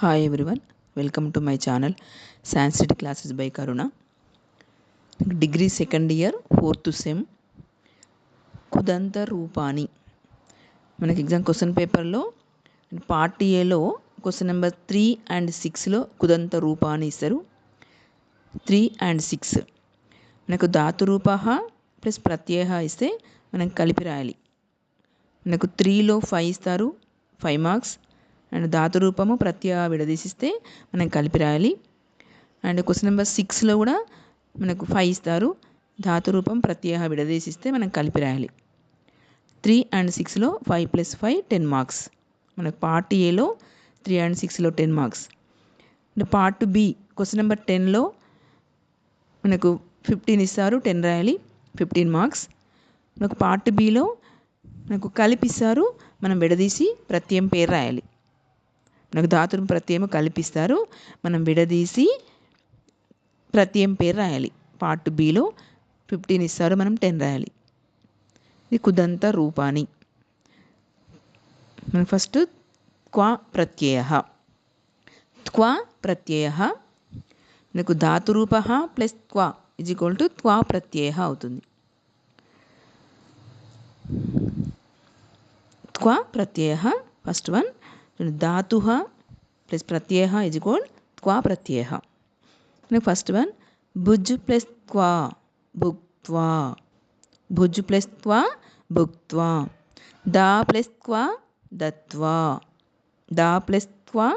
Hi everyone, welcome to my channel Sanskrit Classes by Karuna. Degree second year, 4th sem, కుదంత రూపాని. మనకి exam question పేపర్లో part ఏలో question number 3 and 6లో కుదంత రూపాని ఇస్తారు. 3 and 6 మనకు ధాతు రూప plus ప్రత్యయ ఇస్తే మనం కలిపి రాయాలి. మనకు 3లో 5 ఇస్తారు, 5 మార్క్స్. అండ్ ధాతు రూపము ప్రత్యయ విడదీసిస్తే మనం కలిపి రాయాలి. అండ్ క్వశ్చన్ నెంబర్ 6లో కూడా మనకు 5 ఇస్తారు, ధాతు రూపం ప్రత్యయ విడదీసిస్తే మనం కలిపి రాయాలి. 3 and 6లో 5 + 5 10 మార్క్స్. మనకు పార్ట్ ఏలో 3 and 6లో 10 marks. And part B question number 10లో మనకు 15 ఇస్తారు, 10 రాయాలి, 15 మార్క్స్. మనకు పార్ట్ బిలో మనకు కలిపిస్తారు, మనం విడదీసి ప్రత్యయం పేరు రాయాలి. మనకు ధాతురు ప్రత్యయం కల్పిస్తారు, మనం విడదీసి ప్రత్యయం పేరు రాయాలి. పార్ట్ బిలో 15 ఇస్తారు, మనం 10 రాయాలి. ఇది కుదంత రూపాని. మనకు ఫస్ట్ క్వా ప్రత్యయ. క్వా ప్రత్యయ మనకు ధాతురూప ప్లస్ క్వా = క్వా ప్రత్యయ అవుతుంది. క్వా ప్రత్యయ ఫస్ట్ వన్. धातु प्लस प्रत्यय = क्वा प्रत्यय. फर्स्ट वन भुज प्लस क्वा भुक्त्वा, भुज प्लस क्वा भुक्त्वा. दा प्लस क्वा दत्वा, दा प्लस क्वा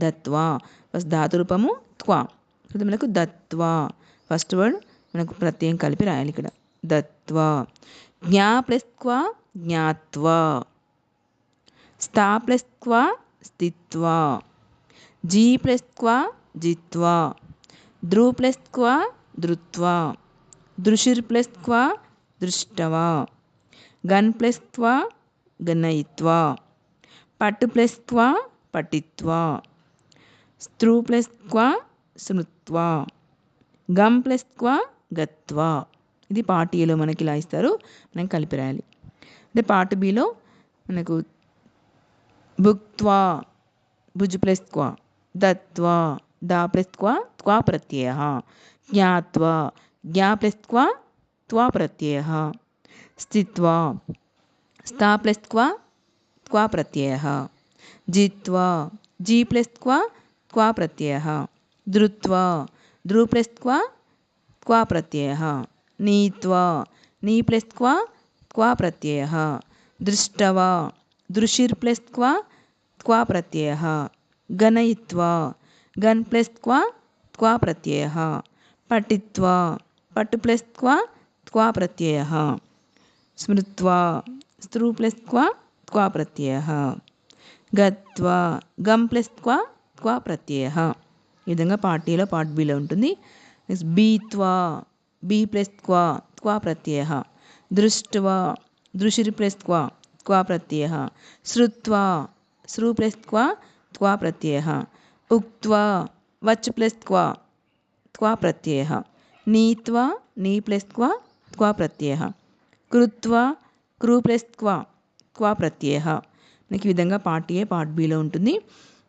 दत्वा. फस्ट धातु रूपము क्वा, మనకు దత్వా. ఫస్ట్ వర్డ్ మనకు ప్రత్యయం కలిపి రాయాలి ఇక్కడ, దత్వా. జ్ఞా ప్లస్ క్వా జ్ఞాత్వా, స్థా ప్లస్ క్వా स्थित्वा, जी प्लस क्वा जित्वा, द्रु प्लस क्वा धृत्वा, दृशिर प्लस क्वा दृष्टवा, गन प्लस क्वा गनयित्वा, पट प्लस क्वा पठित्वा, स्त्रु प्लस क्वा स्मृत्वा, गम प्लस क्वा गत्वा. ఇది పార్ట్ ఏలో మనకి ఇలా ఇస్తారు, మనం కలిపి రాయాలి. అంటే పార్ట్ బిలో మనకు భుక్త్వా భుజ్ ప్లస్ క్వా, దత్వా దా ప్లస్ క్వా క్వా ప్రత్యయ, జ్ఞాత్వా జ్ఞా ప్లస్ క్వా త్వా ప్రత్యయ, స్థిత్వా స్థా ప్లస్ క్వా క్వా ప్రత్యయ, జిత్వా జీ ప్లస్ క్వా క్వా ప్రత్యయ, ధృత్వా ధృ ప్లస్ క్వా క్వా ప్రత్యయ, నీత్వా నీ ప్లస్ క్వా క్వా ప్రత్యయ, దృష్టవా दृशिर प्लस क्वा क्वा प्रत्यय, गणयित्वा गन प्लस क्वा क्वा प्रत्यय, पठित्वा पट प्लस क्वा क्वा प्रत्यय, स्मृत्वा स्त्रु प्लस क्वा क्वा प्रत्यय, गत्वा गम प्लस क्वा क्वा प्रत्यय. ఈ విధంగా పార్ట్ ఏలో పార్ట్ బిలో ఉంటుంది. నెక్స్ట్ బీత్వా బీ ప్లస్ క్వా క్వా ప్రత్యయ, దృష్ట్వా దృశిర్ ప్లస్ క్వా क्वा प्रत्यय, श्रुत्वा श्रु प्लस क्वा क्वा प्रत्यय, उक्त्वा वच प्लस क्वा क्वा प्रत्यय, नीत्वा नी प्लस क्वा क्वा प्रत्यय, कृत्वा क्रू प्लस क्वा क्वा प्रत्यय. మనకి ఈ విధంగా పార్ట్ ఏ పార్ట్ బిలో ఉంటుంది.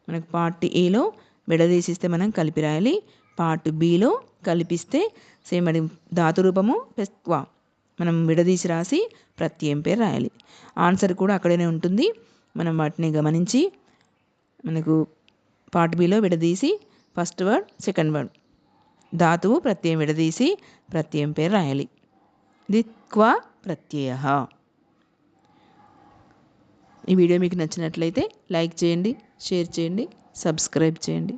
మనకు పార్ట్ ఏలో విడదీసిస్తే మనం కలిపి రాయాలి, పార్ట్ బిలో కలిపిస్తే సేమ్ మరి ధాతు రూపము ప్లస్ క్వా మనం విడదీసి రాసి ప్రత్యయం పేరు రాయాలి. ఆన్సర్ కూడా అక్కడనే ఉంటుంది, మనం వాటిని గమనించి మనకు పార్ట్ బిలో విడదీసి ఫస్ట్ వర్డ్ సెకండ్ వర్డ్ ధాతువు ప్రత్యయం విడదీసి ప్రత్యయం పేరు రాయాలి. ఇది క్వా ప్రత్యయ. ఈ వీడియో మీకు నచ్చినట్లయితే లైక్ చేయండి, షేర్ చేయండి, సబ్స్క్రైబ్ చేయండి.